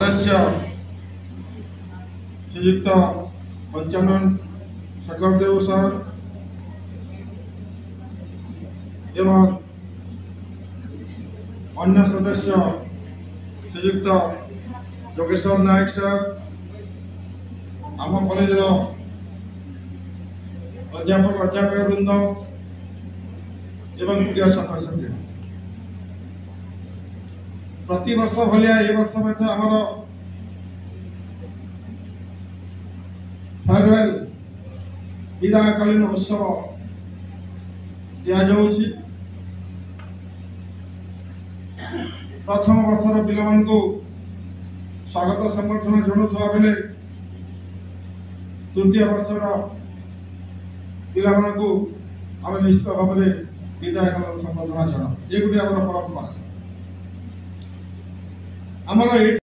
सदस्य श्रीयुक्त पंचानन शेखर देव सर एवं अन्य सदस्य श्रीयुक्त योगेश्वर नायक सर आम कॉलेज अध्यापक अध्यापक वृंद एवं प्रिय छात्र छात्री प्रति वर्ष भाया ए वर्ष आमर फेयरवेल विदायकालीन उत्सव दि प्रथम वर्षर पिला स्वागत संबर्धना जनाऊा बेले तृतीय वर्षर पिला आम निश्चित भाव में विदायकालीन संबर्धना जना ये गोटे आम परंपरा आमर